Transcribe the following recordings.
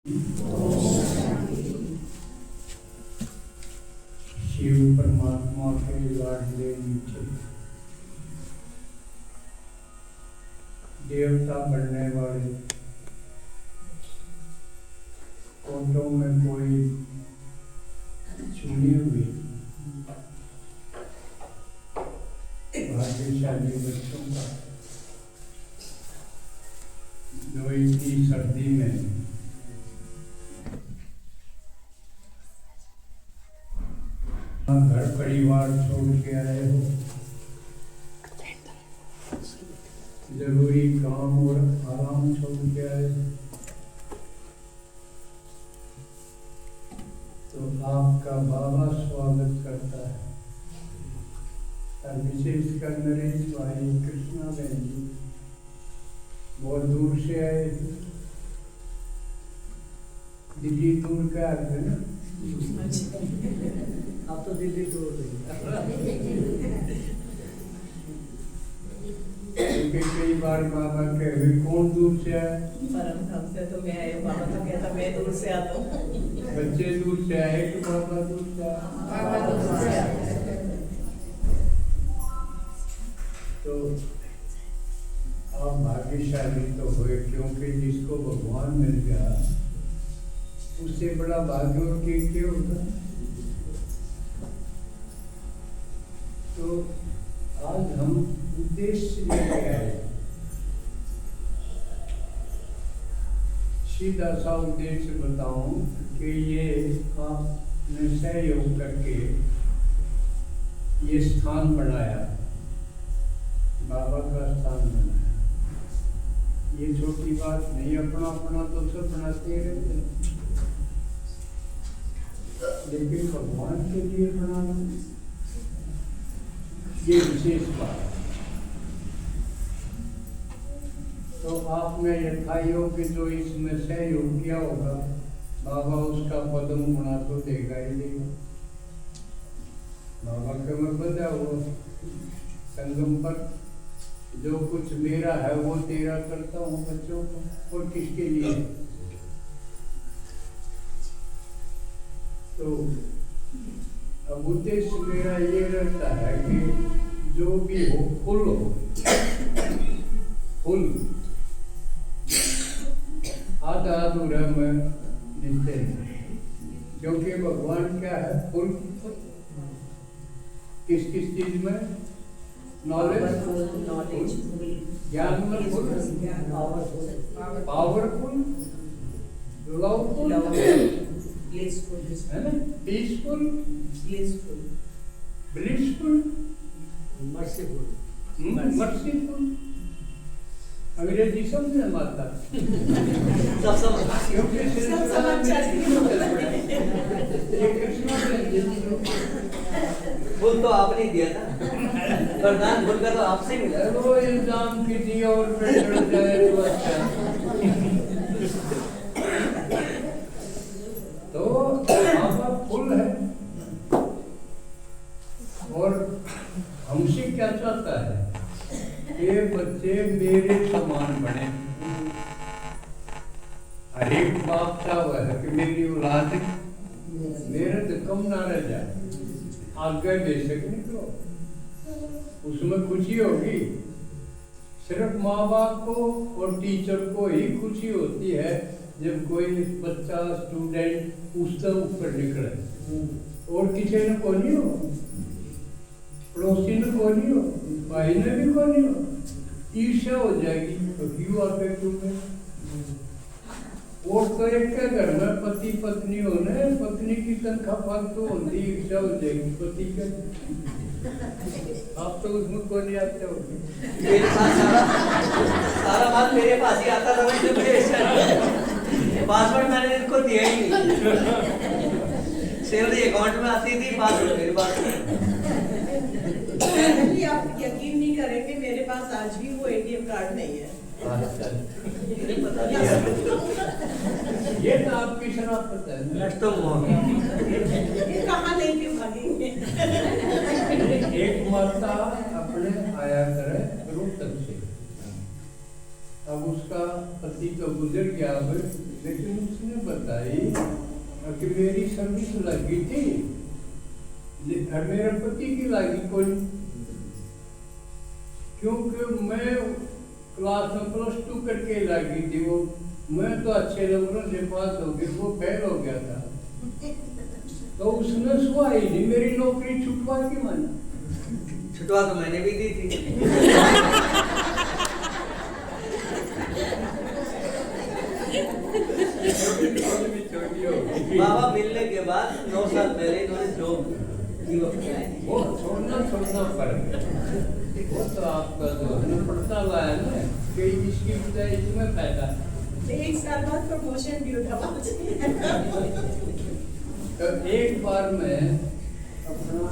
शिव परमात्मा के लाडले नीचे देवता बनने वाले फोटो में कोई चुनी हुई भाग्यशाली बच्चों का जो इतनी सर्दी में घर परिवार छोड़ के आए हो, जरूरी काम और आराम छोड़ के आए हो, तो आपका बाबा स्वागत करता है। विशेषकर नरेश भाई कृष्णा बहन जी बहुत दूर से आए थे, दिल्ली दूर का है ना, अब तो दिल्ली दूर कई बार बाबा कहे कौन दूर से आए, परम धाम से तो मैं आया, बाबा तो कहता मैं दूर से आता हूँ। बच्चे दूर से आए कि बाबा दूर से आए? बाबा दूर से आते हैं। तो आप भाग्यशाली तो हुए, क्योंकि जिसको भगवान मिल गया उससे बड़ा भाग्य और क्या होता है। तो आज हम उद्देश्य लेके आए, सीधा सा उद्देश्य बताऊं कि ये आपने सहयोग करके ये स्थान बनाया, बाबा का स्थान बनाया। ये छोटी बात नहीं, अपना अपना तो सब बनाते रहते हैं, लेकिन भगवान के लिए बनाना ये विशेष बात। तो आपने यथायोग्य जो इसमें सहयोग किया होगा, बाबा उसका पदम गुणा तो देगा ही देगा। बाबा के मैं बंधा हुआ संगम पर जो कुछ मेरा है वो तेरा करता हूँ बच्चों को, और किसके लिए? तो अब उद्देश्य मेरा ये रहता है कि जो भी हो फुल हो, फुल आधा अधूरा में लिखते हैं, क्योंकि भगवान क्या है? फुल किस किस चीज में? नॉलेज, ज्ञान में फुल, पावरफुल, लवफुल, है ना, पीसफुल, ब्लिसफुल, मर्सीफुल। मर्सीफुल। अंग्रेजी समझे माता? सब समझ क्योंकि सब समझ जाती है। ये कृष्णा फुल तो आपने दिया ना, वरदान फुल का तो आपसे मिला। वो इल्जाम कीजिए और फिर चढ़ जाए तो अच्छा। तो बाबा फुल है, और हमसे क्या चाहता है कि बच्चे मेरे समान बने। हर एक बाप चाहता है कि मेरी औलाद मेरे से कम ना रह जाए, आगे बेशक निकलो, उसमें खुशी होगी। सिर्फ माँ बाप को और टीचर को ही खुशी होती है जब कोई बच्चा स्टूडेंट उससे ऊपर निकले, और किसी ने को नहीं हो, पड़ोसी ने को नहीं हो, भाई ने भी को नहीं हो, ईर्ष्या हो जाएगी। तो क्यों आगे तुम्हें? और तो एक के घर में पति पत्नी होने, पत्नी की तनख्वाह फालतू होती, ईर्ष्या हो जाएगी पति के। आप तो उसमें को नहीं आते हो। मेरे पास सारा बात मेरे पास ही आता था, पासवर्ड मैंने इनको दिया ही नहीं। सैलरी अकाउंट में आती थी, पासवर्ड मेरे पास। आप यकीन नहीं करेंगे, मेरे पास आज भी वो एटीएम कार्ड नहीं है। पता नहीं है। ये तो आपकी शराफत है। तो ये कहाँ लेके भागेंगे? एक माता अपने आया करे रोहतक से, अब उसका पति तो गुजर गया, लेकिन उसने बताई कि मेरी सर्विस लगी थी, मेरे पति की लगी कोई, क्योंकि मैं क्लास में +2 करके लगी थी वो, मैं तो अच्छे नंबरों से पास हो गई, वो फेल हो गया था। तो उसने सुहाई नहीं, मेरी नौकरी छुटवा की मानी। छुटवा तो मैंने भी दी थी। बाबा मिलने के बाद 9 साल पहले इन्होंने जॉब वो छोड़ना पड़ेगा, वो तो आपका जो है पड़ता हुआ है ना कि इसकी बजाय इसमें फायदा। 1 साल बाद प्रमोशन भी उठा। तो एक बार मैं अपना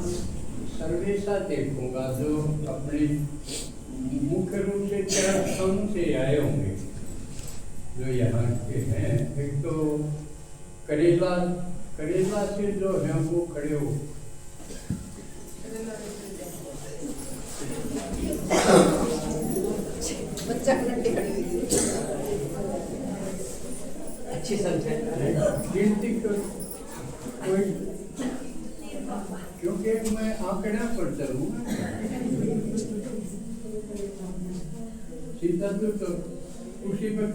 सर्वेसा देखूंगा जो अपने मुख्य रूप से 4 स्थानों से आए होंगे जो यहाँ के हैं। एक तो करेला से जो है वो खड़े हो, अच्छी संख्या गिनती कोई, क्योंकि मैं आंकड़ा पर चलूंगा सीधा तो उसी पर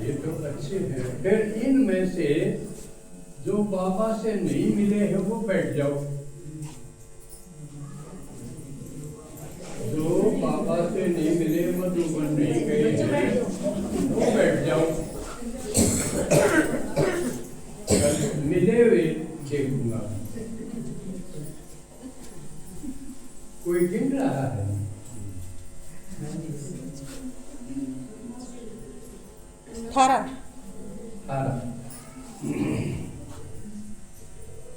ये तो अच्छे हैं। फिर इनमें से जो बाबा से नहीं मिले हैं वो बैठ जाओ, जो बाबा से नहीं मिले, मधुबन नहीं गए हैं, वो बैठ जाओ। मिले हुए देखूंगा, कोई गिन रहा है? थारा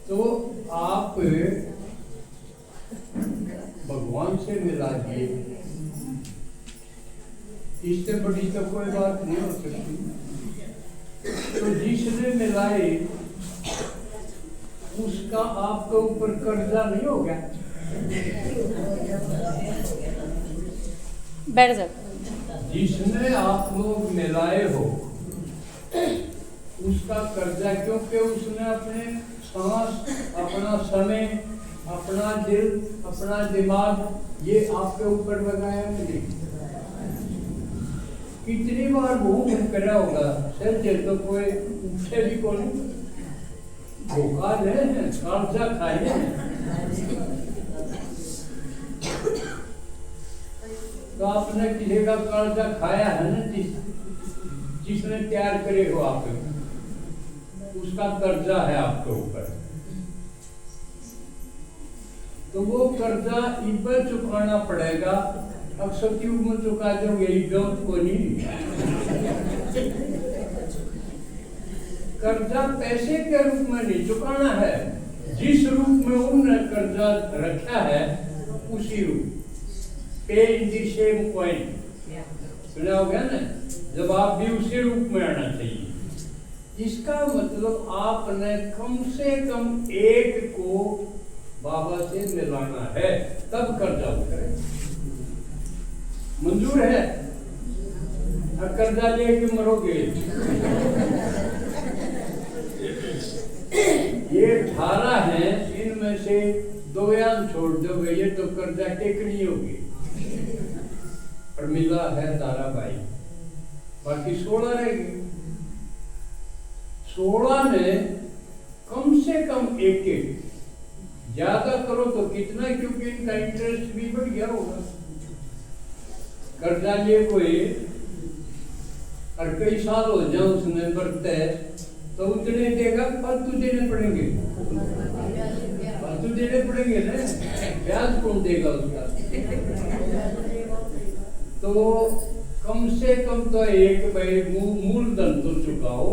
तो आप भगवान से मिला दिए, इससे बड़ी तो कोई बात नहीं हो सकती। तो जिसने मिलाए उसका आपके ऊपर कर्जा नहीं हो गया? बैठ जाओ। जिसने आप लोग मिलाए हो उसका कर्जा, क्योंकि उसने अपने सांस, अपना समय, अपना दिल, अपना दिमाग ये आपके ऊपर लगाया नहीं। कितनी बार वो करा होगा सर जे तो कोई उठे भी कौन धोखा ले कर्जा खाए। तो आपने किसी का कर्जा खाया है ना, जिसने तैयार करे हो आप, उसका कर्जा है आपके ऊपर। तो वो कर्जा इबर चुकाना पड़ेगा। अब सतयुग में चुका दोगे, गौत को नहीं। कर्जा पैसे के रूप में नहीं चुकाना है, जिस रूप में उन्होंने कर्जा रखा है उसी रूप, पे इन दी सेम कॉइन, सुना हो गया ना? जब आप भी उसी रूप में आना चाहिए। इसका मतलब आपने कम से कम एक को बाबा से मिलाना है, तब कर्जा उतरे। मंजूर है? कर्जा लेके मरोगे। ये 18 हैं, इनमें से 2 यान छोड़ दोगे, ये तो कर्जा टेकनी होगी। और मिला है तारा भाई, बाकी 16 रहेगी। 16 में कम से कम एक, ज्यादा करो तो कितना, क्योंकि इनका इंटरेस्ट भी बढ़ गया होगा। कर्जा लिए कोई और कई साल हो जाए उसने बरते तो उतने देगा, फालतू देने पड़ेंगे, फालतू देने पड़ेंगे ना, ब्याज कौन देगा उसका? तो कम से कम तो एक भाई मूलधन तो चुकाओ,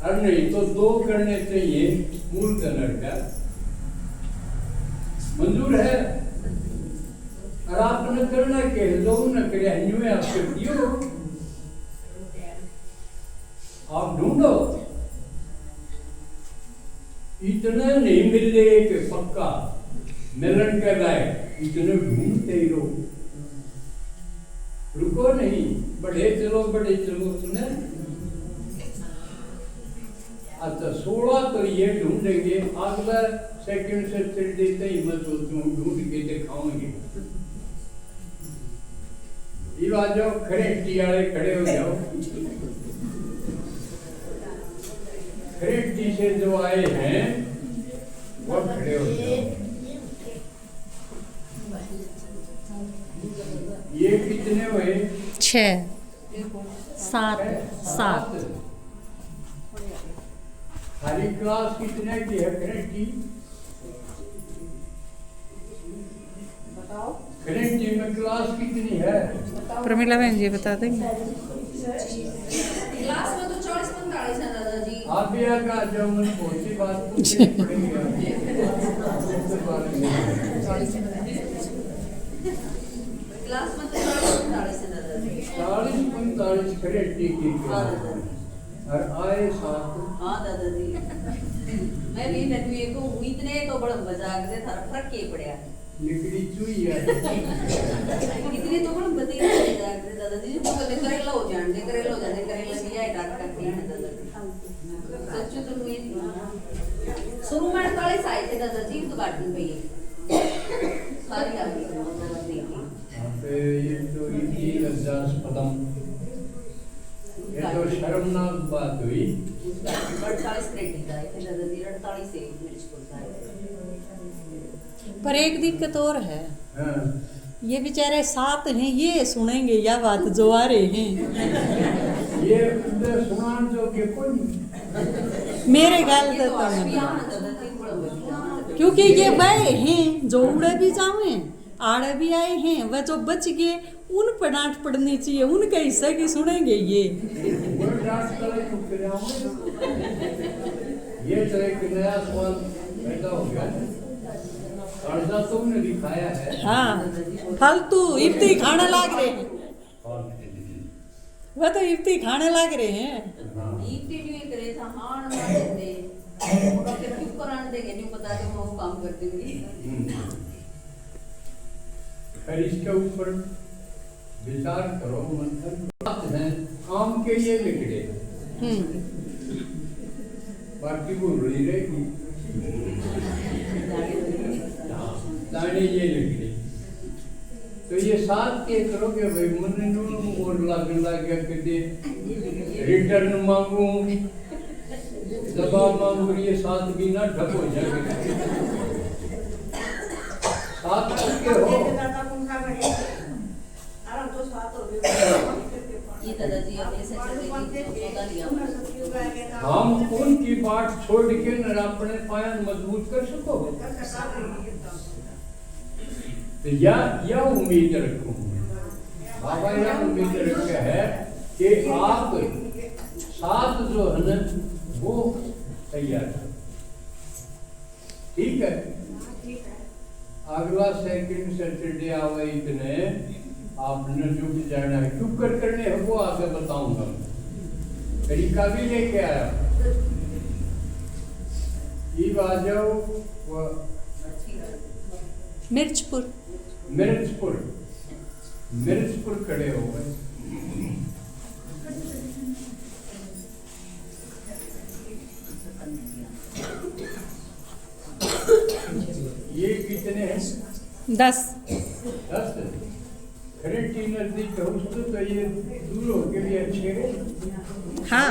और नहीं तो 2 करने चाहिए मूलधन का। मंजूर है? और आपने करना के जो न करे हन्युए आपके दियो, आप ढूंढो। इतना नहीं मिले कि पक्का मिलन के लायक, इतने ढूंढते ही रहो। रुको नहीं, बढ़े चलो सुने। अच्छा 16 तो ये ढूंढेंगे, अगला सेकंड से चढ़ देते ही मैं सोचूं ढूंढ के दिखाऊंगे। ये आ जाओ, खरेटी वाले खड़े हो जाओ। खरेटी से जो आए हैं वो खड़े हो जाओ। ये कितने हुए? 6 7 7। हरी क्लास कितने की है खरेटी? खरेटी में क्लास कितनी है? प्रमिला बहन जी बता देंगे। क्लास में तो 40-45 है दादाजी। आप भी आगे जो मन पहुंची बात पूछनी पड़ेगी। क्लास में तो 40-45 है दादाजी। 40-45 खरेटी की क्लास और आए 7। हाँ दादाजी, मैं भी नटवी को इतने तो बड़ा मजाक से थारा फर्क के पड़या निकली चुई है। इतने तो बड़ा बती मजाक से दादाजी जो कहते करेला हो जाने करेला लिया है डाट करते हैं दादाजी। सच्चू तो मैं शुरू में 48 आए थे दादाजी, तो काटनी पई सारी आ गई दादाजी। पे ये तो इतनी लज्जास्पदम, ये तो शर्मनाक बात हुई। 48 क्रेडिट आए थे दादाजी, 48 से मिर्च पड़ता है। पर एक दिक्कत और है, हाँ। ये बेचारे 7 हैं, ये सुनेंगे या बात जो आ रहे हैं। ये उधर सुनान जो के कोई नहीं। मेरे ख्याल ये से तो तो आज भी नहीं। यहाँ दादाजी बड़ा बढ़िया। क्योंकि ये वह हैं जो उड़े भी जावे आड़े भी आए हैं, वह जो बच गए उन पर डांट पड़नी चाहिए, उनके हिस्से की सुनेंगे ये। वो डांट करे तो फिर आओ। ये तो एक नया सवाल पैदा हो गया। कर्जा तुमने दिखाया है। हाँ, फालतू इफ्ती खाने लाग रहे हैं, वह तो इफ्ती खाने लाग रहे हैं। इतनी करे था हां मार देते और फिर क्यों कराने देंगे, नहीं पता कि वो काम करते हुए। फिर इसके ऊपर विचार करो, मंथन बात है। काम के ये लिखड़े बाकी भूल रहेगी। दाने ये लिखड़े तो ये 7 के करोगे भाई, मन और लगने लग गया कि रिटर्न मांगू, जवाब मांगू, ये 7 भी ना ढप हो जाएंगे। 7 के हो ये दादाजी अपने से चले गए तो लिया। हम उनकी बात छोड़ के न अपने पायन मजबूत कर सको, तो या उम्मीद रखूं बाबा, यह उम्मीद रखा है कि आप 7 जो है न वो तैयार करो। ठीक है, अगला सेकंड सैटरडे आवे इतने आपने जुट जाना है। क्यों करने है वो आगे बताऊंगा, तरीका भी लेके आया। ये आ जाओ मिर्चपुर मिर्चपुर खड़े हो गए। ये कितने हैं? 10। खरेटी नजदीक हो तो ये दूर हो के भी अच्छे हैं। हाँ,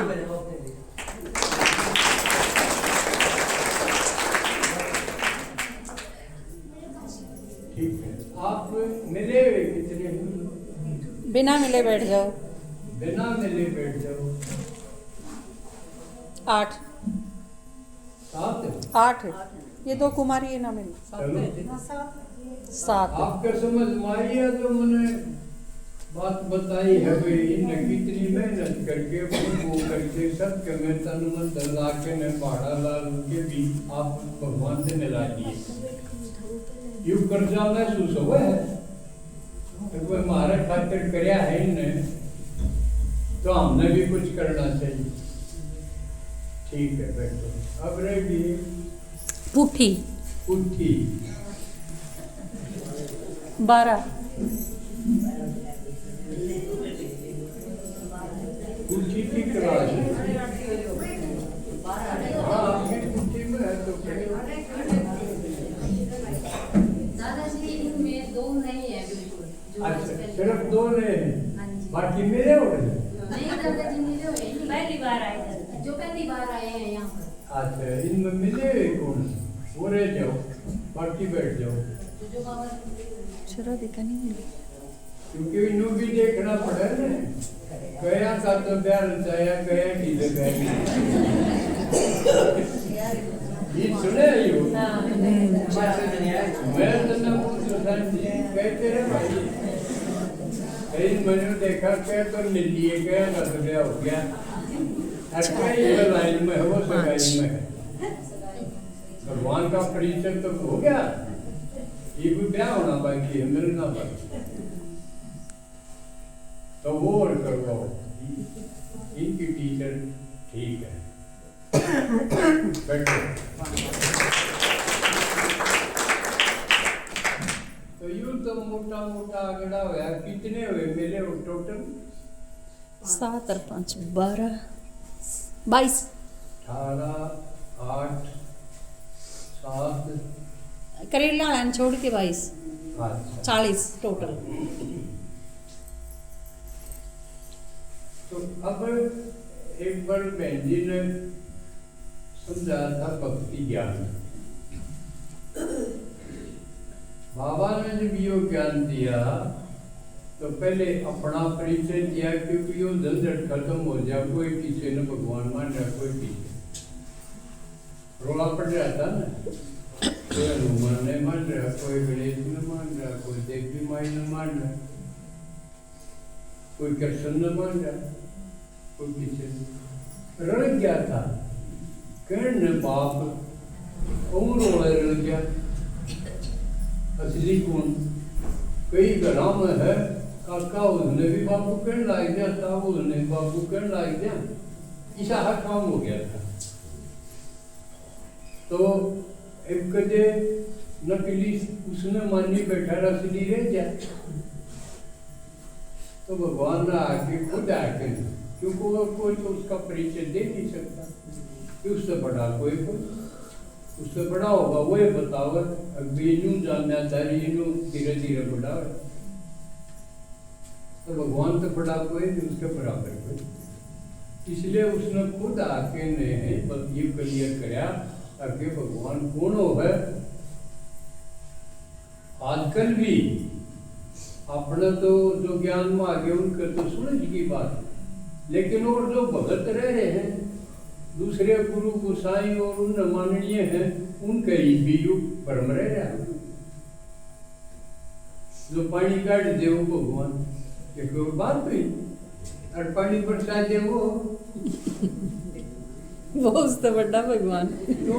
ठीक है, आप मिले हुए कितने हैं? बिना मिले बैठ जाओ। बिना मिले बैठ जाओ। 8 7 8 ये 2 कुमारी है ना मिले। चलो 7 आपका समझ मारी है तो मैंने बात बताई है भाई, इन्हें कितनी मेहनत करके वो करके सब के मैं तन मन दला के मैं पहाड़ा ला के भी आप भगवान से मिला दिए। यू कर्जा महसूस हुआ है तो कोई हमारे खातिर करया है इन्हें, तो हमने भी कुछ करना चाहिए। ठीक है बैठो। अब रहेगी पुठी पुट्ठी 12 हो रहे हैं, हाँ जी। बाकी मेरे हो रहे हैं। नहीं दादाजी मिले हुए नहीं, पहली बार आए थे, जो पहली बार आए हैं यहाँ पर। अच्छा, इनमें मिले हुए कौन है? वो रह जाओ, बाकी बैठ जाओ, जो बाबा चलो देखा नहीं मिली। क्योंकि इन्हों भी देखना पड़ा ना, गया का तो प्यार रचाया, गया की जगह ये सुने हो? मैं तो ना पूछ रहा जी, कहते रहे भाई, कई मैंने देखा क्या तो मिल लिए, गया का तो गया हो गया, हर कई लाइन में हो सगाई में है, भगवान का परिचय तो हो गया, ये भी ब्याह होना बाकी है, मिलना बाकी, तो वो और करवाओ, इनकी टीचर ठीक है, बैठो। तो यूं तो मोटा मोटा आंकड़ा हुआ, कितने हुए मेले हो टोटल? 7 और 5 12 22 18 8 7 करेला वाला छोड़ के 22 अच्छा। 40 टोटल। तो अब एक बार बहन जी ने समझाया था भक्ति ज्ञान, बाबा ने जब यो ज्ञान दिया तो पहले अपना परिचय दिया, क्योंकि यो झंझट खत्म हो जाए, कोई किसी ने भगवान मान रहा, कोई किसी रोला पड़ रहा था ना, कोई हनुमान ने मान रहा, कोई गणेश ने मान रहा, कोई देवी माई ने मान रहा, कोई कृष्ण ने मान रहा, कोई किसी रड़ गया था, कहने बाप कौन रोड़ा रड़ गया, असली कौन? कई घरों में है काका, उसने भी बापू कहने लग गया था, उसने बापू कहने लग गया, ऐसा हर काम हो गया था। तो एक कजे नकली उसने मानी बैठा, असली रह गया, तो भगवान ने आके खुद आके, क्योंकि वो कोई तो उसका परिचय दे नहीं सकता, कि उससे बड़ा कोई उससे बड़ा होगा वो ये बताओ, अब यूं जानना चाहिए, यूं धीरे धीरे बड़ा है, तो भगवान तो बड़ा कोई नहीं, उसके बराबर कोई, इसलिए उसने खुद आके ने ये क्लियर कराया ताकि भगवान कौन हो है। आजकल भी अपने तो जो ज्ञान में आगे उनके तो सूरज की बात, लेकिन और जो भगत रह रहे हैं, दूसरे गुरु गोसाई और उन माननीय हैं, उनके ही भी भ्रम रह रहा, जो पानी काट दे वो भगवान, एक और बात हुई, और पानी बरसा दे वो उससे बड़ा भगवान। तो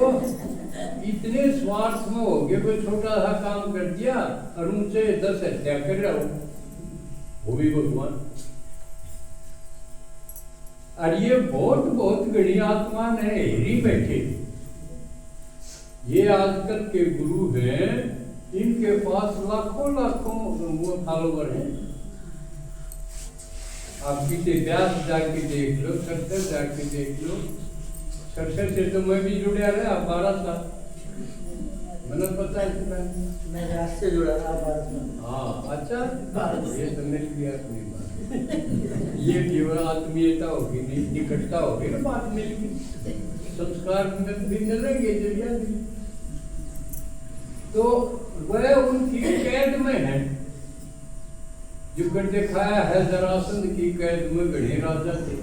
इतने स्वार्थ में हो गए, कोई छोटा सा काम कर दिया और उनसे 10 हत्या कर रहा हो, वो भी भगवान। और ये बहुत घड़ी आत्मा ने हेरी बैठे, ये आजकल के गुरु हैं, इनके पास लाखों वो फॉलोवर हैं। आप किसी व्यास जाके देख लो, सरसर जाके देख लो, सरसर से तो मैं भी जुड़ा रहा 12 साल, मैंने पता है मैं रात से जुड़ा था भारत में। हाँ अच्छा, ये तो मिल गया अपनी बात, ये केवल आत्मीयता होगी, नहीं निकटता होगी ना, बात मिल गई, संस्कार में भी मिलेंगे जरिया। तो वह उनकी कैद में है, जो कर दिखाया है जरासंध की कैद में गढ़े राजा थे,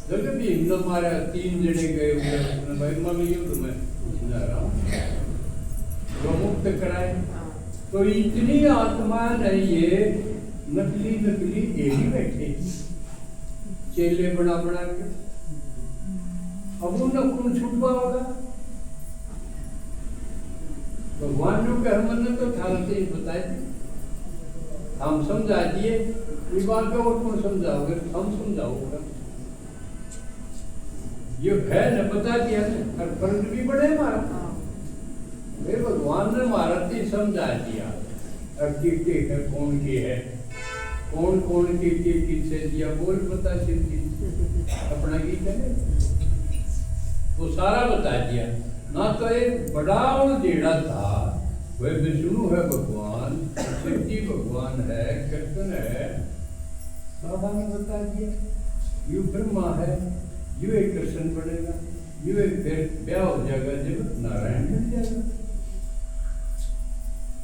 जब भी हिंदू मारा 3 जने गए हुए, भाई मान युद्ध में मुक्त कराए, तो इतनी आत्मा नहीं ये नकली एड़ी बैठे चेले बना के, अब उन्हें कौन छुटवा होगा? भगवान ने कहा, हमने तो ठाल से ही बताए थे, हम समझा दिए, इस बात को और कौन समझाओगे? हम समझाओगे, ये है न बता दिया ना, और फर्ज भी बड़े हमारा, भाई भगवान ने हमारा तो समझा दिया, अब के है कौन की है, कौन के किससे दिया, बोल बता सिद्धि अपना गीत है, वो सारा बता दिया ना। तो एक बड़ा और जेड़ा था, वह विष्णु है भगवान, शिव जी भगवान है, कृष्ण है, बाबा ने बता दिया। यू ब्रह्मा है, यू एक कृष्ण बनेगा, यू एक फिर ब्याह हो जाएगा जब नारायण बन जाएगा।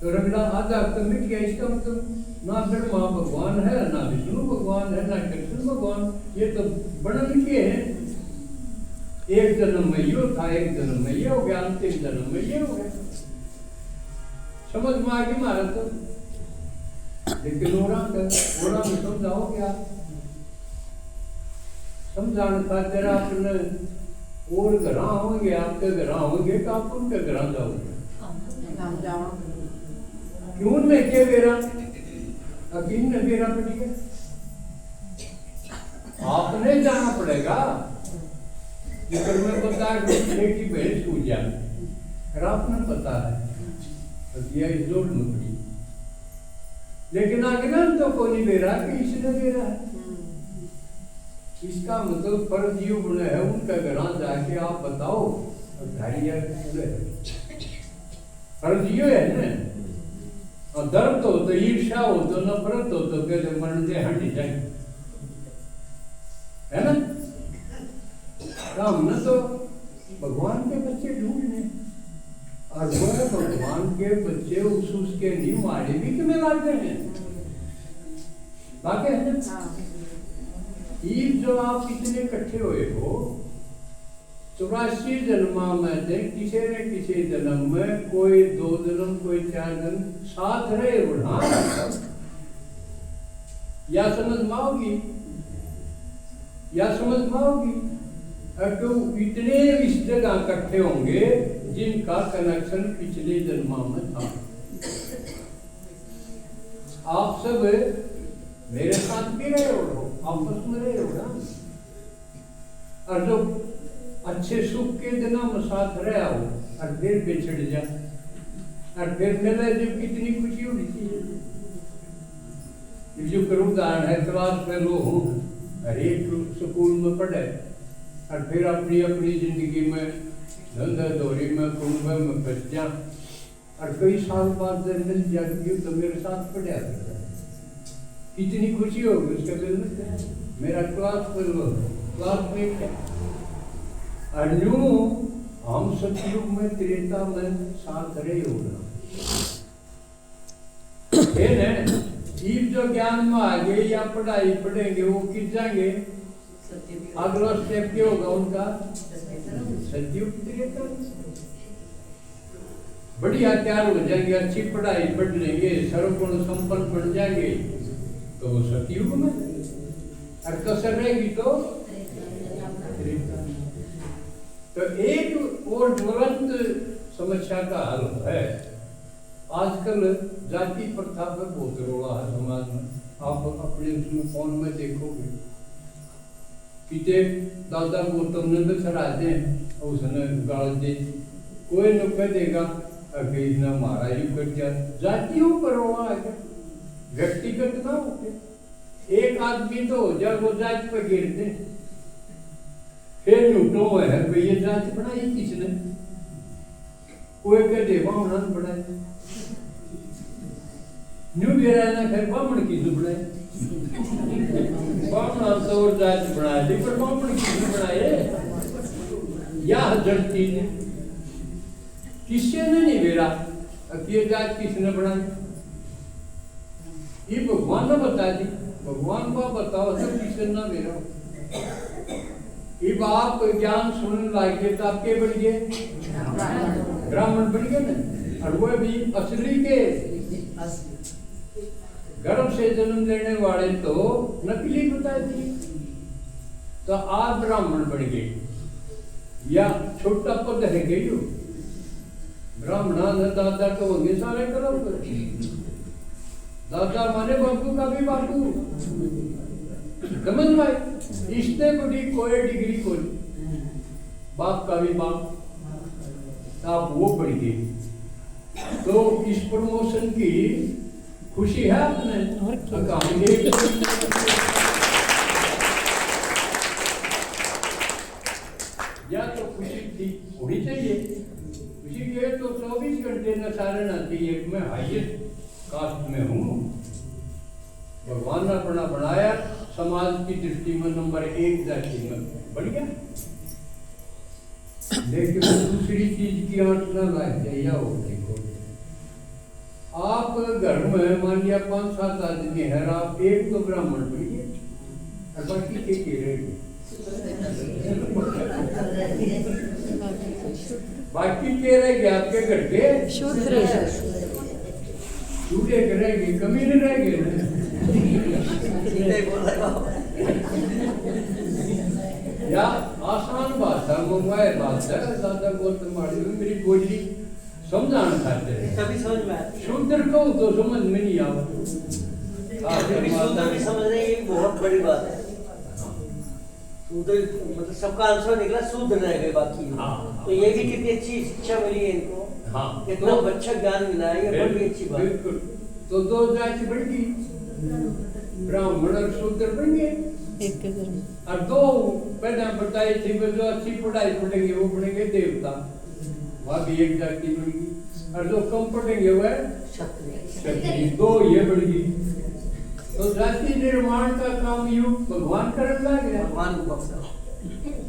तो रगड़ा आधा तो मिट गया। इसका मतलब ना ब्रह्मा भगवान है, ना विष्णु भगवान है, ना कृष्ण भगवान, ये तो बड़ा लिखे हैं। एक जन्म में यो था, एक जन्म में ये हो गया, अंतिम जन्म में ये हो गया। समझ में आ गई मारा तो, लेकिन ओरा में समझाओ क्या? समझाने खातिर आपने और घर होंगे, आपके घर होंगे तो आप उनके घर जाओगे। क्यों नहीं के बेरा अकीन ने बेरा पड़ गया, आपने जाना पड़ेगा। जिक्र में पता है कि भैंस सूझ जाए, अगर आपने पता है तो दिया इस जोड़ में पड़ी, लेकिन अज्ञान तो कोई नहीं दे रहा कि इसने दे रहा है। इसका मतलब फर्ज यू बने है उनका घर जाके आप बताओ, फर्ज यू है ना। और दर्द हो तो ईर्ष्या हो तो नफरत हो तो कहते मरण दे हंडी जाए, है ना। हमने तो भगवान के बच्चे ढूंढने, और वो भगवान के बच्चे उसके नहीं मारे भी तुम्हें लाते हैं, लाते हैं। ईद जो आप कितने इकट्ठे हुए हो, 84 जन्मा में से किसी न किसी जन्म में कोई 2 जन्म, कोई 4 जन्म साथ रहे उड़ा, या समझ माओगी, या समझ माओगी। तो इतने इस जगह इकट्ठे होंगे जिनका कनेक्शन पिछले जन्मा में था। आप सब मेरे साथ भी रहे हो, आपस में रहे हो ना। और जो अच्छे सुख के दिनों में साथ रहा हो और फिर बिछड़ जा और फिर मिले, जब कितनी खुशी होनी चाहिए। जो करूँ उदाहरण है, क्लास में लो हूँ, हर एक स्कूल में पढ़े और फिर अपनी अपनी जिंदगी में धंधा दौरी में कुंभ में फंस जा, और कई साल बाद जब मिल जाती तो मेरे साथ पढ़ा करता, कितनी खुशी होगी उसके दिल में। मेरा क्लासमेट है। और यूं हम सतयुग में त्रेता में साथ रहे होगा, जो ज्ञान में आ गए या पढ़ाई पढ़ेंगे वो किस जाएंगे, अगला स्टेप क्या होगा उनका, सतयुग त्रेता। बढ़िया तैयार हो जाएंगे, अच्छी पढ़ाई पढ़ लेंगे, सर्वगुण संपन्न बन जाएंगे तो वो सतयुग में, और कसर रहेगी तो त्रेता। तो एक और ज्वलंत समस्या का हल है। आजकल जाति प्रथा पर बहुत रोड़ा है समाज में। आप अपने उसमें फोन में देखोगे कितने दादा गौतम ने तो सरा दे, उसने गाल दे, कोई न कह देगा अभी इतना मारा ही कर दिया। जातियों पर रोड़ा है, व्यक्तिगत ना होते। एक आदमी तो हो जाए वो जाति पर गिर दे, फिर लूटो है भाई ये जाति बनाई किसने, कोई कह दे बामण बनाए, न्यू भी रहना फिर बामण किसने बनाए, बामण तो और जाति बना दी पर बामण किसने बनाए, यह जड़ती ने किसने नहीं बेरा अब ये जाति किसने बनाई, ये भगवान ने बता दी। भगवान को बताओ तो किसने ना बेरा। अब आप ज्ञान सुनने लगे तो आप क्या बन गए, ब्राह्मण बन गए ना। और वो भी असली के गर्भ से जन्म लेने वाले तो नकली बता दिए, तो आप ब्राह्मण बन गए या छोटा पद है गई हो। ब्राह्मणा ने दादा को होंगे सारे करो, दादा माने बापू का भी बापू, समझ में। इसने बड़ी कोई डिग्री कोई, बाप का भी बाप, आप वो पढ़ गए तो इस प्रमोशन की खुशी है आपने, या तो खुशी थी होनी चाहिए। खुशी के तो 24 घंटे न सारे ना चाहिए। मैं हाईएस्ट कास्ट में हूँ, भगवान ने अपना बनाया समाज की दृष्टि में नंबर 1 जाति में बढ़िया, लेकिन दूसरी चीज की आंट ना लग जाए। या हो देखो, आप घर में मान लिया 5-7 आदमी है, आप एक तो ब्राह्मण बनिए और बाकी के रहेंगे, बाकी के रहेंगे आपके घर के शूद्र चूड़े करेंगे, कमी नहीं रहेंगे। नहीं बोला या आसान भाषा मोबाइल भाषा ज्यादा गौतम मेरी बोली समझाना चाहते हैं, तभी समझ में आती है। शूद्र को तो समझ में नहीं आता। अभी शूद्र भी समझने की बहुत बड़ी बात है। शूद्र मतलब सबका आंसर निकला, शूद्र रह गए बाकी। हाँ। तो ये भी कितनी अच्छी शिक्षा मिली है इनको। हाँ, कितना अच्छा ज्ञान मिला है, ये बड़ी अच्छी बात है। बिल्कुल। तो 2 जाति बढ़ गई, ब्राह्मण और शूद्र बन गए। एक और 2 पहले बताई थी जो अच्छी पढ़ाई पढ़ेंगे वो बनेंगे देवता, वहाँ भी 1 जाति बढ़ गई। और जो कम पढ़ेंगे वह क्षत्रिय, 2 ये बढ़ गई। तो जाति निर्माण का काम यू भगवान करने लग गया। भगवान को बख्शा।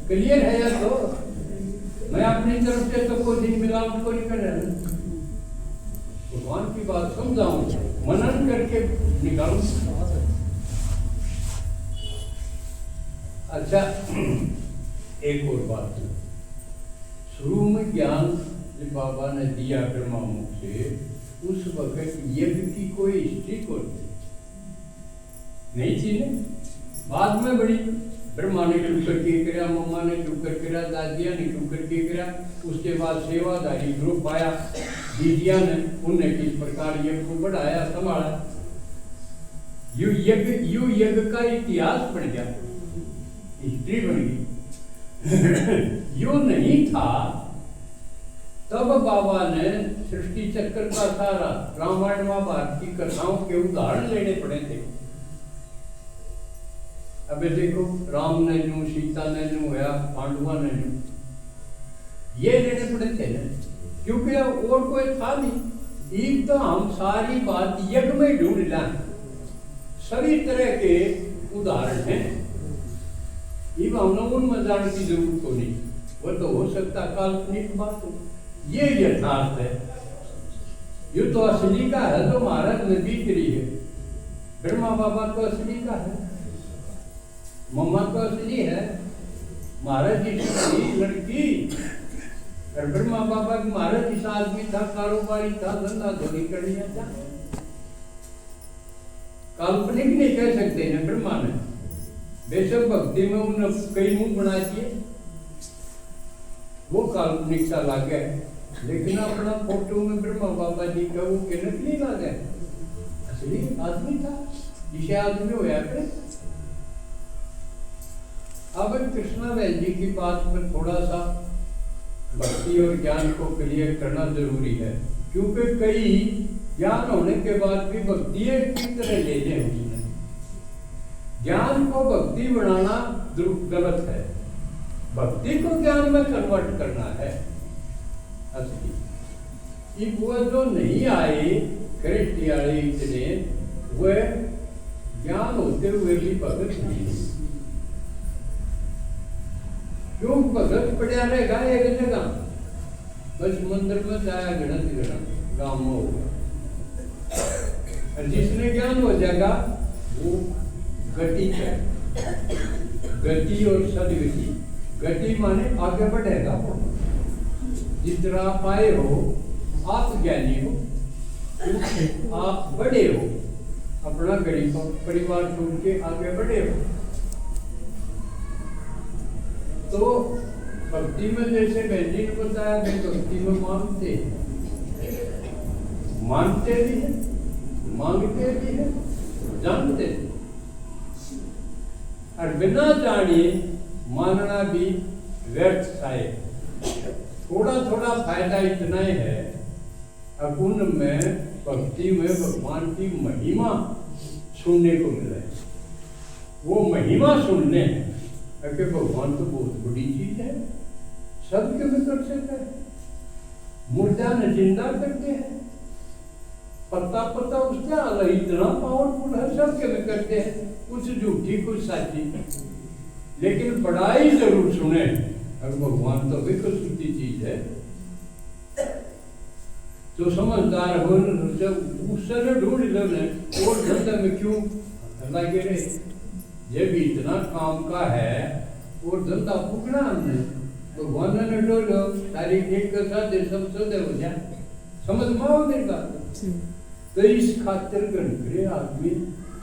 क्लियर है या? तो मैं अपनी तरफ से तो कोई मिलावट को नहीं कर रहा, भगवान की बात समझाऊं, मनन करके निकालूं। अच्छा, एक और बात, शुरू में ज्ञान जब बाबा ने दिया ब्रह्मा मुख से, उस वक्त यज्ञ की कोई हिस्ट्री को नहीं थी ना, बाद में बड़ी। ब्रह्मा ने चुप करके करा, मम्मा ने चुप करके करा, दादिया ने चुप करके करा, उसके बाद सेवादारी ग्रुप आया, दीदिया ने, उनने किस प्रकार यज्ञ को बढ़ाया संभाला। यू यज्ञ का इतिहास बन गया, हिस्ट्री बन गई। यो नहीं था तब बाबा ने सृष्टि चक्र का सारा रामायण महाभारत की कथाओं के उदाहरण लेने पड़े थे। अबे देखो, राम ने नू, सीता ने नू, या पांडवा ने नू, ये लेने पड़े थे ना, क्योंकि और कोई था नहीं। एक तो हम सारी बात यज्ञ में ढूंढ लाए, सभी तरह के उदाहरण हैं, ये हमने उनमें जाने की जरूरत को नहीं, वो तो हो सकता काल्पनिक बात हो, ये यथार्थ है। ये तो असली का है जो महाराज ने बीत रही है। ब्रह्मा बाबा तो असली का है, मम्मा तो असली है, महाराज जी की लड़की, और ब्रह्मा बाबा की महाराज जी आदमी था, कारोबारी था, धंधा धोनी कर लिया था। काल्पनिक नहीं कह सकते ना ब्रह्मा ने, बेशक भक्ति में उन्होंने कई मुंह बना दिए, वो काल्पनिकता ला गए, लेकिन अपना फोटो में ब्रह्मा बाबा जी का वो के नकली ला गए, असली आदमी था, जिसे आदमी होया करे। अब कृष्णा बहन जी की बात में थोड़ा सा भक्ति और ज्ञान को क्लियर करना जरूरी है, क्योंकि कई ज्ञान होने के बाद भी भक्ति की तरह ले लें उसने। ज्ञान को भक्ति बनाना गलत है, भक्ति को ज्ञान में कन्वर्ट करना है असली। वो जो नहीं आए कृष्ण वाले इतने, वह ज्ञान होते हुए भी भगत नहीं, क्यों भगत पड़ा रहेगा एक जगह, बस मंदिर में जाया गणत गांव में होगा, और जिसने ज्ञान हो जाएगा वो गति है, गति और सदगति। गति माने आगे बढ़ेगा वो, जिस तरह आप आए हो, आप ज्ञानी हो, आप बड़े हो, अपना गरीब परिवार छोड़ के आगे बढ़े हो। तो भक्ति में जैसे बहन जी ने बताया कि भक्ति में मानते भी है, मांगते भी है, जानते भी, और बिना जाने मानना भी व्यर्थ है। थोड़ा थोड़ा फायदा इतना ही है, अब उनमें भक्ति में भगवान की महिमा सुनने को मिले, वो महिमा सुनने कि भगवान तो बहुत बड़ी चीज है, सबके में कर सकता है, मुर्दा ने जिंदा करते हैं, पता पता उसका अलग इतना पावरफुल है, सब के में करते हैं, कुछ झूठी कुछ साची, लेकिन पढ़ाई जरूर सुने। और भगवान तो भी कुछ सूती चीज है, जो समझदार हो जब उससे ढूंढ लेने और धंधे में क्यों लगे रहे। ये भी इतना काम का है और धंधा फूकना हमने, भगवान ने डोलो सारी एक के साथ सब सदे हो जाए, समझ में आओ मेरी बात। तो इस खातिर गणकरे आदमी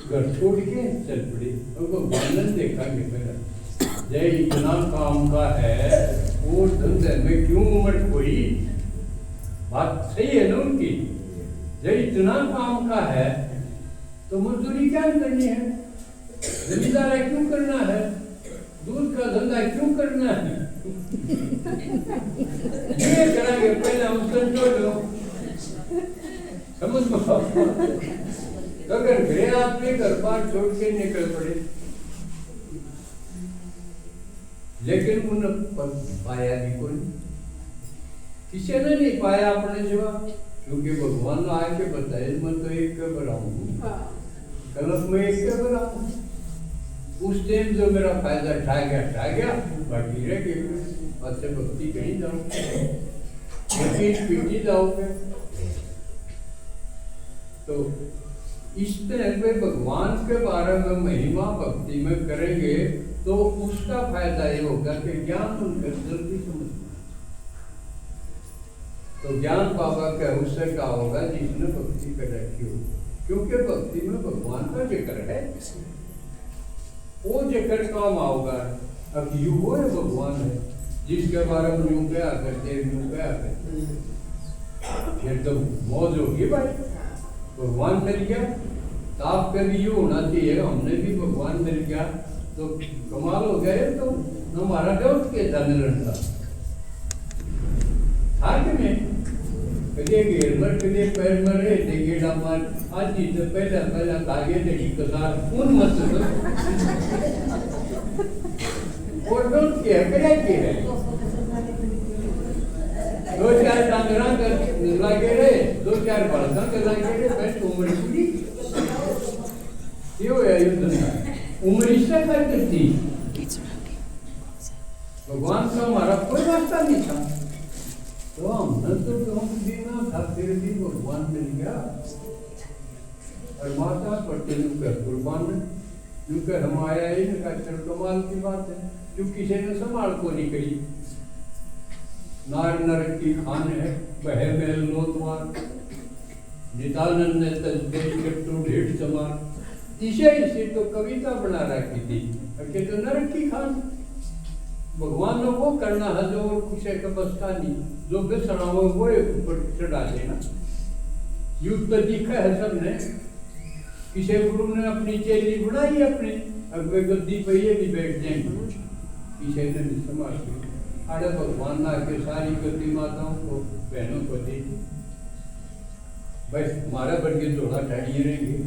घर छोड़ के चल पड़े और भगवान ने देखा कि मेरा जय इतना काम का है और धंधे में क्यों उमड़ कोई, बात सही है ना उनकी। जय इतना काम का है तो मजदूरी क्या करनी है, जमींदार क्यों करना है, दूध का धंधा क्यों करना है, ये करेंगे पहले हम समझो, समझ में। अगर गए आपने घर बार छोड़ के निकल पड़े, लेकिन उन पाया भी कोई, किसी ने नहीं पाया अपने जवाब, क्योंकि भगवान ने आके बताया मैं तो एक बनाऊंगा, कलश में एक बनाऊंगा। उस टाइम जो मेरा फायदा ठा गया, बाकी रह गए, अच्छे भक्ति कहीं जाऊंगे, पीटी जाओगे। तो इस तरह पे भगवान के बारे में महिमा भक्ति में करेंगे तो उसका फायदा ये होगा कि ज्ञान उनके जल्दी समझ में। तो ज्ञान बाबा का उससे का होगा जिसने भक्ति कर रखी हो, क्योंकि भक्ति में भगवान का जिक्र है, वो जिक्र काम आओगा। अब यू वो है भगवान है जिसके बारे में यूं क्या करते फिर तो मौज होगी भाई। भगवान मिल गया तो आपका भी ये होना चाहिए, हमने भी भगवान मिल गया तो कमाल हो गया। तो हमारा डाउट के था मिलन का हाथ में कभी घेर मर कभी पैर मर रहे थे गेड़ा मार, आज ही तो पहला धागे थे कसार उन मत और डाउट के है दो चार डांगरा कर लगे रहे, दो चार बरसा कर लगे रहे, बस उम्र पूरी क्यों है युद्ध में उम्र इससे करती थी। भगवान का हमारा कोई रास्ता नहीं था, तो हमने तो हम देना था, फिर भी भगवान मिल गया। और माता पढ़ते कुर्बान क्योंकि हम आया ही ना, कमाल की बात है, जो किसी ने संभाल को नहीं करी। नार नरक की खान है बह महल लो द्वार, नितानंद ने तजदेश के टू ढेर समार। इसे तो कविता बना रखी थी कि तो नरक की खान। भगवान ने वो करना है जो कुछ का बस का नहीं, जो बेसना हो वो ऊपर चढ़ा देना। युद्ध तो दिखा है सबने, किसी गुरु ने अपनी चेली बनाई अपनी, अब वे गद्दी पे ये भी बैठ जाएंगे, किसी ने संभाल के अरे भगवान ना के सारी गति माताओं को बहनों को दी, बस हमारा बन के थोड़ा ठहरिए रहेंगे।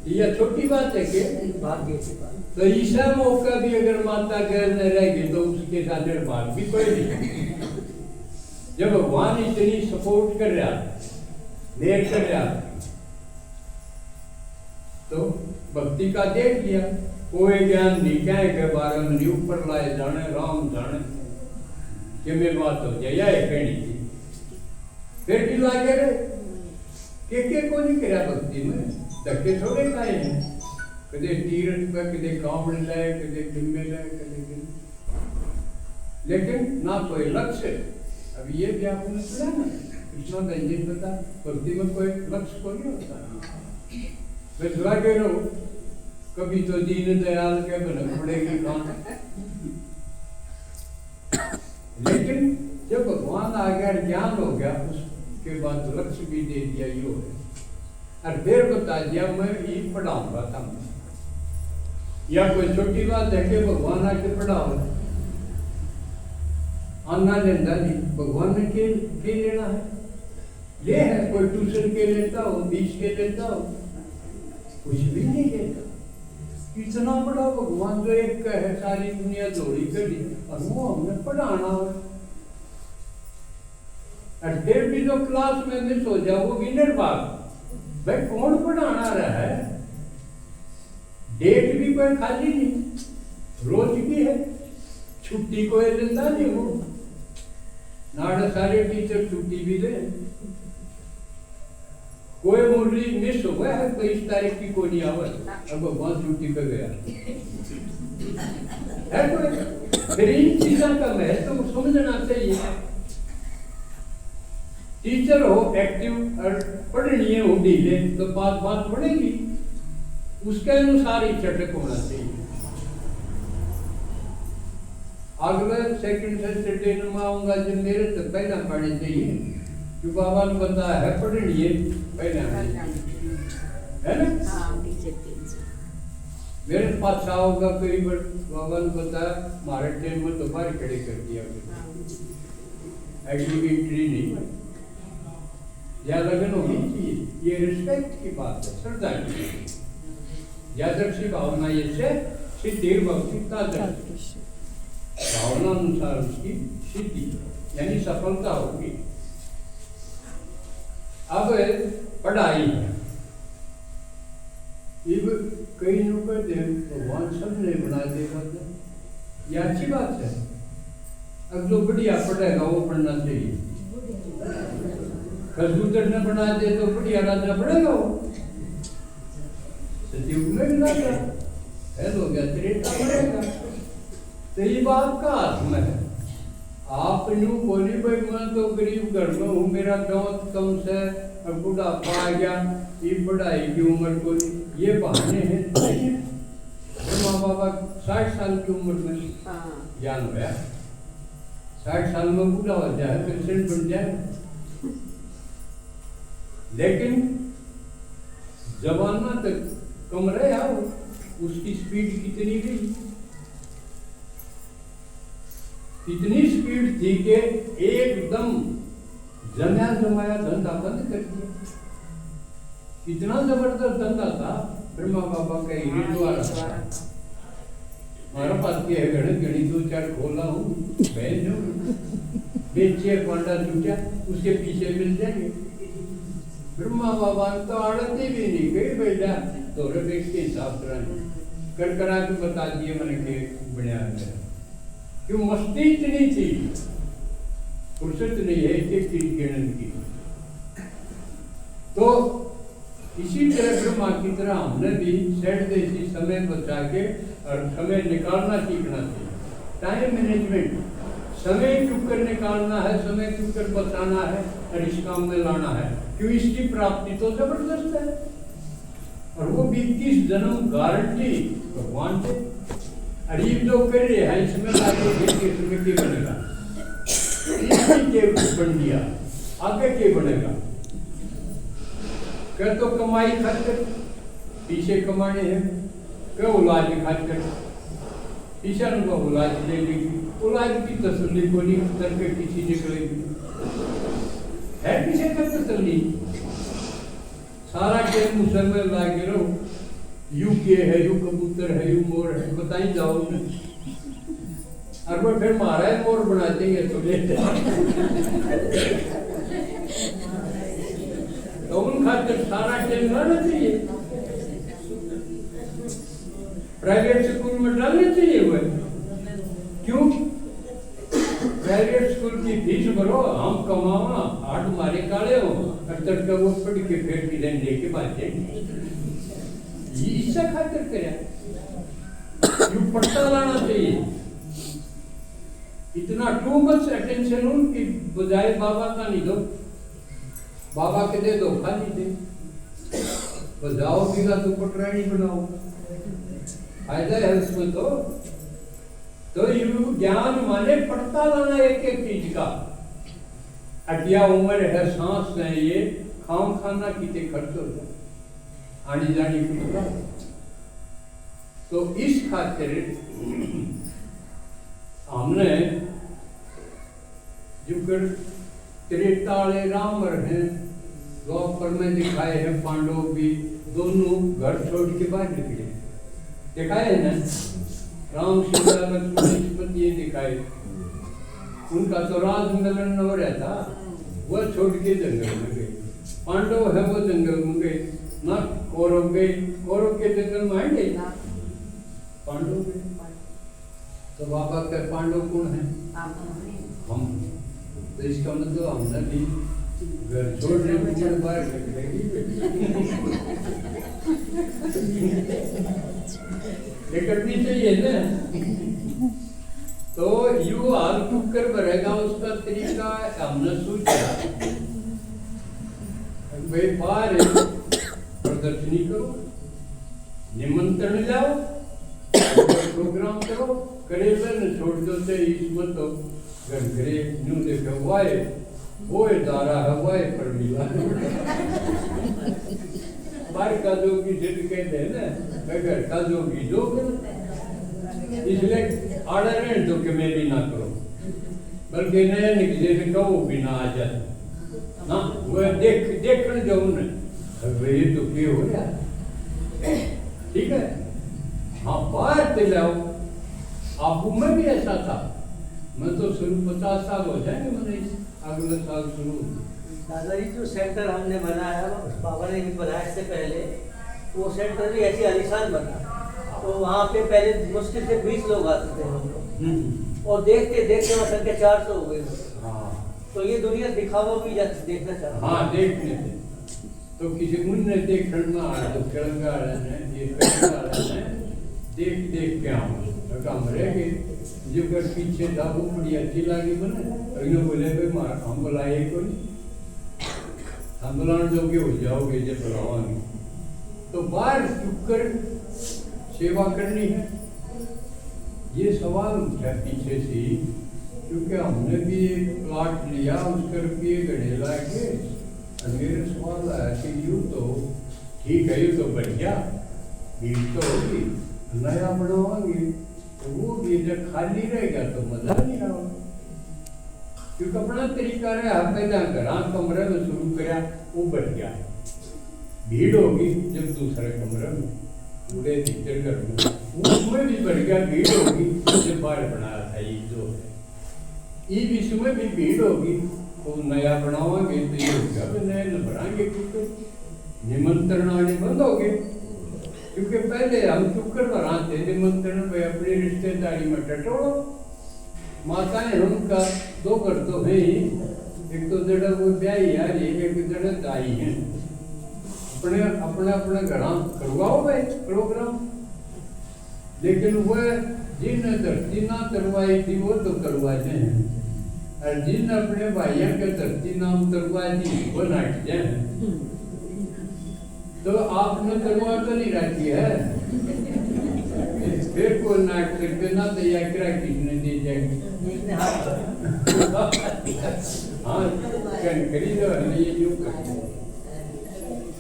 यह छोटी बात है कि भाग्य की बात। तो ईसा मौका भी अगर माता घर में रहेगी तो उसके साथ निर्माण भी कोई नहीं। जब भगवान इतनी सपोर्ट कर रहा देख कर रहा तो भक्ति का देख लिया, कोई ज्ञान नहीं क्या के बारे में नहीं ऊपर लाए जाने राम जाने कि मेरी बात हो जाए यह कहनी थी। फिर भी लागे रहे के को नहीं करा भक्ति में, धक्के थोड़े खाए हैं, कदे तीरथ पे कदे कांवड़ लाए कदे किम्बे लाए कदे, लेकिन ना कोई लक्ष्य। अब ये भी आपने सुना ना कृष्णा गंजी बता, भक्ति में कोई लक्ष्य को नहीं होता, बस लागे रहो। कभी तो दीन दयाल के बन पड़ेगी कौन, लेकिन जब भगवान आ गया ज्ञान हो गया उसके बाद लक्ष्य भी दे दिया यो है, और फिर बता दिया मैं ये पढ़ाऊंगा था। या कोई छोटी बात है कि भगवान आके पढ़ाओ, आना लेना नहीं, भगवान ने के लेना है, ये है कोई ट्यूशन के लेता हो, बीच के लेता हो, कुछ भी नहीं लेता। इतना बड़ा भगवान जो एक है सारी दुनिया जोड़ी करी और वो हमने पढ़ाना है। और फिर भी जो क्लास क्लास में मिस हो जाए वो विनर बाग, भाई कौन पढ़ाना रहा है? डेट भी कोई खाली नहीं, रोज की है, छुट्टी कोई लेता नहीं हो, नाड़े सारे टीचर छुट्टी भी दे। कोई मुरली मिस हो गया है 23 तारीख की कोई नहीं आवत, अब भगवान छुट्टी पे गया है कोई। फिर इन चीजों का महत्व तो समझना चाहिए। टीचर हो एक्टिव और पढ़नी हो ढीले तो बात बढ़ेगी, उसके अनुसार ही चटक होना चाहिए। अगले सेकंड से सैटरडे में आऊंगा जब मेरे तो पहला पढ़ने चाहिए, जो बाबा ने बताया है पढ़नी है पहला है ना। मेरे पास आओगा कई बार बाबा ने बताया हमारे टाइम में तो बाहर खड़े कर दिया, एग्रीगेटरी नहीं या लगन होनी चाहिए। ये रिस्पेक्ट की बात है, श्रद्धा की यादृक्षी भावना, ये से सिद्धि भक्ति तादृश भावना अनुसार उसकी सिद्धि यानी सफलता होगी। अब पढ़ाई है, कई लोग कहते हैं भगवान सब नहीं बना देगा, ये अच्छी बात है। अब जो बढ़िया पढ़ेगा वो पढ़ना चाहिए, खजूतर ने बना दे तो बढ़िया राजा पढ़ेगा वो, सतयुग में भी राजा है, हो गया त्रेता पढ़ेगा। तो ये बात का हाथ में है। आप यूं बोली भाई मैं तो गरीब घर में हूँ, मेरा गाँव कम से अब बुढ़ापा आ गया, ये पढ़ाई की उम्र को ये बहाने हैं। माँ बाबा 60 साल की उम्र में ज्ञान होया, 60 साल में बूढ़ा हो जाए, पेंशन बन जाए। लेकिन जमाना तक कम रहे आओ, उसकी स्पीड कितनी गई, इतनी स्पीड थी कि एकदम जमाया जमाया धंधा बंद कर दिया। इतना जबरदस्त धंधा था, ब्रह्मा बाबा का हीरे द्वारा हमारे पास के गणी 2-4 खोला हूँ, बेचे पांडा छूटा उसके पीछे मिल जाएंगे। ब्रह्मा बाबा तो आड़ती भी नहीं गई बेटा, तो बेच के हिसाब कर करा के बता दिए मैंने के बढ़िया है, क्यों मस्ती इतनी थी, फुर्सत नहीं है एक चीज गिनन की। तो इसी तरह ब्रह्मा की तरह हमने भी सेठ देसी समय बचा के और समय निकालना सीखना चाहिए। टाइम मैनेजमेंट, समय चुप कर निकालना है, समय चुप कर बचाना है और इस काम में लाना है, क्यों इसकी प्राप्ति तो जबरदस्त है और वो 21 जन्म गारंटी भगवान से। अरीब जो कर रहे हैं इसमें लागे इसमें क्या बनेगा, के बन दिया आगे क्या बनेगा। क्या तो कमाई खर्च कर पीछे कमाने हैं, क्या औलाद खर्च कर पीछे औलाद ले लेगी, औलाद की तसल्ली को नहीं करके किसी निकलेगी है पीछे का तसल्ली। सारा टाइम मुसलमान लागे रहो, यू के है, यू कबूतर है, यू मोर है, बताई जाओ ना। और वो फिर महाराज मोर बना देंगे तो तो उन खातिर सारा टाइम लाना चाहिए, प्राइवेट स्कूल में डालना चाहिए। वो क्यों प्राइवेट स्कूल की फीस भरो, हम कमावा, आठ मारे काले हो और तड़का वो पढ़ के फिर की लेन लेके बात जाएंगे। इससे खातिर करे यू पढ़ता लाना चाहिए। इतना टू मच अटेंशन उनकी बजाय बाबा का नहीं दो, बाबा के दे दो खाली दे बजाओ बिगा तो पटरानी बनाओ, फायदा है उसमें। तो यू ज्ञान माने पढ़ता लाना एक एक चीज का। अटिया उम्र है, सांस है, ये खाम खाना कितने खर्च हो जाए आनी जानी कुछ। तो इस खातिर हमने जो कर त्रेताले रामर हैं, द्वापर में दिखाए हैं, पांडव भी दोनों घर छोड़ के बाहर निकले, दिखाए हैं ना। राम सीता लक्ष्मण पति ये दिखाए, उनका तो राज मिलन हो रहा था, वह छोड़ के जंगल में गए। पांडव है वो जंगल में गए ना, कौरव गए, कौरव के जंगल में आएंगे, पांडव गए। तो बाबा के पांडव कौन है? हम। तो इसका मतलब हमने भी घर छोड़ने के बाहर निकलेगी, ये करनी चाहिए ना। तो यू हाल कुकर भरेगा, उसका तरीका हमने सोचा व्यापार प्रदर्शनी करो, निमंत्रण जाओ, प्रोग्राम करो, करेला न छोड़ दो से इसमें तो घर घरे न्यू देखो वाए वो दारा है वाए पर मिला बार का जोगी जिद कहते हैं ना, घर का जोगी जो इसलिए आड़ा रहने दो कि मैं भी ना करो, बल्कि नया निकले से कहो भी ना आ जाए ना, वह देखने जाओ न, ये तो क्या हो गया, ठीक है। हाँ बाहर से लाओ, आपको में भी ऐसा था, मैं तो शुरू 50 साल हो जाएंगे, मैंने अगले साल शुरू। दादाजी जो सेंटर हमने बनाया, बाबा ने भी बनाया इससे पहले, वो सेंटर भी ऐसी आलीशान बना, तो वहाँ पे पहले मुश्किल से 20 लोग आते थे हम लोग, और देखते देखते वहाँ संख्या 400 हो गई। तो ये दुनिया दिखावा भी देखना चाहती है। हाँ देखने थे, तो किसी मुन्ने देखने में आ तो किरंगा ये करना देख देख के आऊँ, तो हम रह गए, जो कर पीछे दाबू बड़ी अच्छी लगी बने, अगले बोले भाई मार हम बुलाए कोई, हम बुलाने जोगे हो जाओगे जब बुलाओगे, तो बाहर चुपकर सेवा करनी है। ये सवाल उठा पीछे से, क्योंकि हमने भी एक प्लाट लिया, उसके रुपये गढ़ेला के, मेरे सवाल आया कि यूँ तो ठीक है, यूँ तो बढ़िया भीड़ तो होगी, नया बनवाएंगे तो वो भी जब खाली रहेगा तो मजा नहीं आएगा, क्योंकि अपना तरीका रहा है, पहले घर कमरे में शुरू कराया वो बढ़ गया, भीड़ होगी जब दूसरे कमरे में पूरे भीतर घर में उसमें भी बढ़ गया, भीड़ होगी जब बाहर बनाया था ये जो है, ये विश्व में भी भीड़ होगी, तो नया बनावाएंगे तो ये होगा नए न बनाएंगे, क्योंकि निमंत्रण आने बंद हो गए, क्योंकि पहले हम चुपकर बनाते निमंत्रण में अपनी रिश्तेदारी में टटोड़ो, माताएं उनका 2 घर तो है ही, एक तो जड़ा वो ब्याही यार, एक जड़ा दाई है, अपने अपना अपना घर करवाओ भाई प्रोग्राम, लेकिन वह जिन धरती ना करवाई थी वो तो करवाते हैं, और जिन अपने भाइयों के धरती नाम करवाई थी वो नाट जाए, तो आपने करवा तो नहीं रखी है, फिर कोई नाट करके ना तैयार करा किसने दी जाएगी, हाँ करी दो ये जो करते,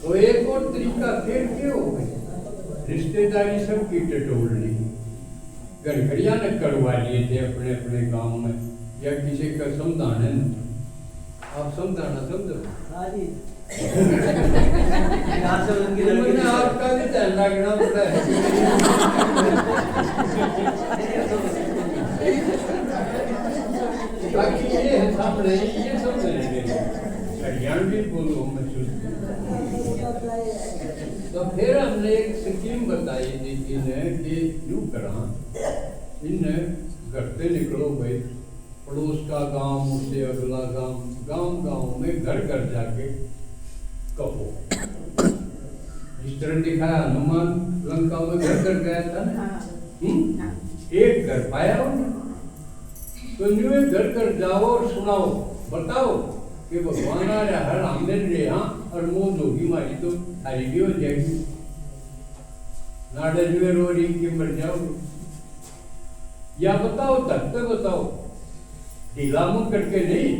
तो एक और तरीका फिर क्यों हो गई, रिश्तेदारी सबकी टटोलनी, गड़खड़िया ने करवा लिए थे अपने अपने गांव में, या किसी का समझाना है, आप समझाना समझो, मैंने आपका भी ध्यान रखना पड़ा है, बाकी ये है सामने ये सब हरियाणवी बोलो महसूस, तो फिर हमने एक स्कीम बताई थी कि यूँ करा, इन घर से निकलो भाई, पड़ोस का गांव उससे अगला गांव, गांव गांव में घर घर जाके कहो, इस तरह दिखाया हनुमान लंका में घर घर गया था ना, एक घर पाया उन्हें, तो न्यू घर घर जाओ और सुनाओ, बताओ कि भगवान आ रहा हर हमने रे, हाँ और मौज होगी हमारी तो सारी भी हो जाएगी, नाडा जुए रो रही कि मर जाओगे, या बताओ तक तो बताओ, ढीला मुंह करके नहीं,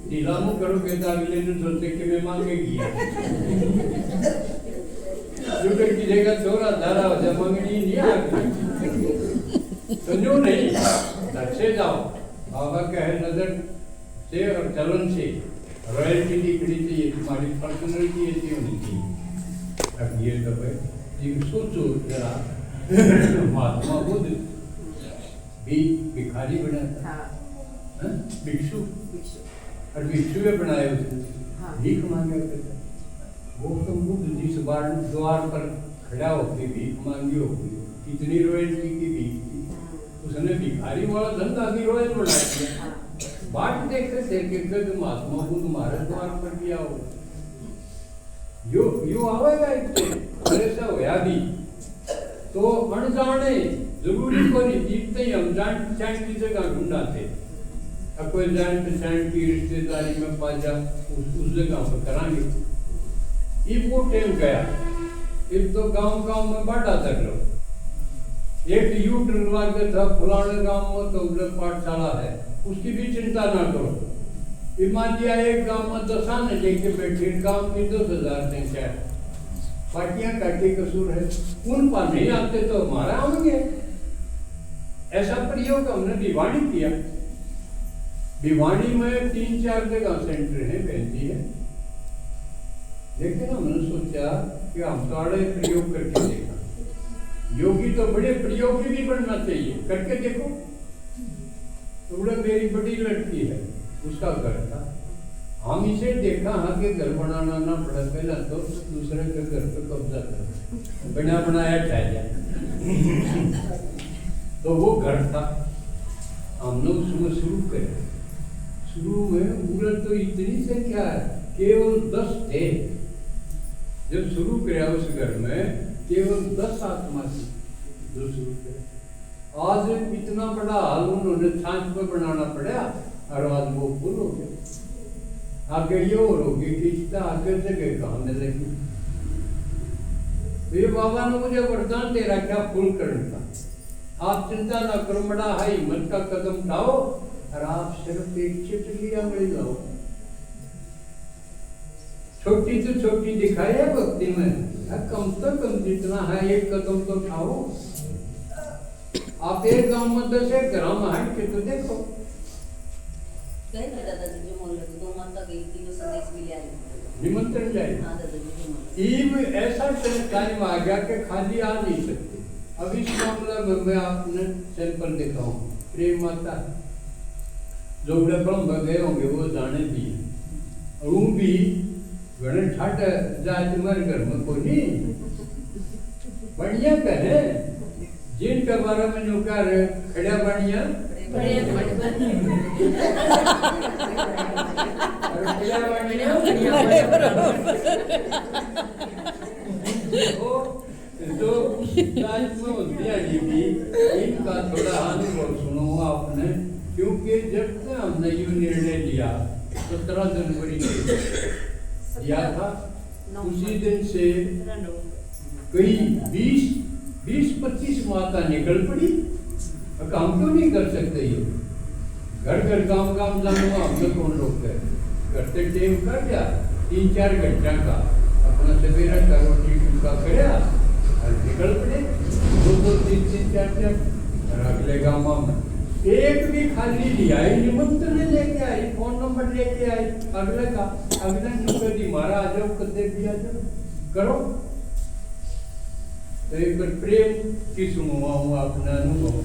ढीला मुंह करोगे तो अगले दिन सोचते कि मैं मांगेगी, जुटर की जगह छोरा धारा हो जाए मांगनी नहीं आगे, तो जो नहीं अच्छे जाओ, बाबा कहे नजर से और चलन से रॉयल्टी दिखनी चाहिए, तुम्हारी पर्सनलिटी ऐसी होनी चाहिए, अब ये सब है, ये सोचो जरा, महात्मा बुद्ध भी भिखारी बना था, भिक्षु, और भिक्षुए बनाए उसने, हाँ। भीख मांगे करता। वो तो बुद्ध जिस बार द्वार पर खड़ा होके भीख मांगी होगी, कितनी रॉयल्टी की भीख थी, उसने भिखारी वाला धंधा भी रॉयल बना दिया। बाट देखते थे कि कद महात्मा बुद्ध हमारे द्वार पर भी आओ, यो आवेगा इतने ऐसा होया भी तो अनजाने जरूरी को नहीं जीतते ही हम जान पहचान की जगह ढूंढाते, अब कोई जान पहचान की रिश्तेदारी में पा जा उस जगह पर करांगे। इब वो टाइम गया, इब तो गांव में बांटा कर लो, एक यूट लगा था फलाने गांव में तो उधर पाठशाला है, उसकी भी चिंता ना करो। मान लिया एक गांव में 10 आने लेके बैठे, गांव की 10,000 संख्या है, पार्टियां काटे कसूर है, उन पर नहीं आते तो हमारा आएंगे। ऐसा प्रयोग हमने भिवाड़ी किया। भिवाड़ी में 3-4 जगह सेंटर है, बेंची है, लेकिन हमने सोचा कि हम थोड़े प्रयोग करके देखा। योगी तो बड़े प्रयोगी भी बनना चाहिए, करके देखो। तो मेरी बड़ी लड़की है, उसका घर था, हम इसे देखा हाँ कि घर बनाना ना पड़ा, पहला तो दूसरे के घर पे कब्जा कर बना बनाया चाहिए। तो वो घर था, हमने उसमें शुरू करे। शुरू में मुहूर्त तो इतनी संख्या है, केवल 10 थे। जब शुरू किया उस घर में केवल 10 आत्मा थी जो शुरू किया। आज इतना बड़ा हाल उन्होंने छाछ पे बनाना पड़ा और आज वो फुल हो गया। आगे ये और होगी कि आगे जगह कहाँ मिलेगी। ये बाबा ने मुझे वरदान दे रखा फुल करने का, आप चिंता ना करो, बड़ा है हिम्मत का कदम उठाओ और आप सिर्फ एक चिटली आंगली लाओ। छोटी से छोटी दिखाई है भक्ति में, कम से कम जितना है एक कदम तो उठाओ। आप एक गांव में 10 ग्राम हट के तो देखो। गए थे दादाजी जो मोहल्ले में 2 माता गई थी, जो संदेश भी ले आई, निमंत्रण जाए। हाँ दादाजी ईब ऐसा टाइम आ गया कि खाली आ नहीं सकते। अब इस मामले में मैं आपने सैंपल दिखाऊं। प्रेम माता जो बड़े ब्रह्म गए होंगे वो जाने भी, और वो भी घने ठाट जाए तुम्हारे घर में कोई नहीं बढ़िया कहे, जिनके बारे में जो कह रहे खड़ा बढ़िया इनका थोड़ा अनुभव सुनो आपने, क्योंकि जब से हमने ये निर्णय लिया 17 जनवरी लिया था, उसी दिन से कई 20-25 माता निकल पड़ी। काम क्यों नहीं कर सकते? ये घर घर काम जानो, हम लोग कौन लोग करते टेम कर दिया 3-4 घंटा का अपना सवेरा का रोटी का करया और निकल पड़े 2-2, 3-3, 4-4 और अगले गाँव में एक भी खाली नहीं आई, निमंत्रण लेके आई, फोन नंबर लेके आई, अगले का अगले नुकदी मारा आ जाओ, कदे भी आ जाओ, करो। तो एक प्रेम की सुनवाऊँ अपना अनुभव।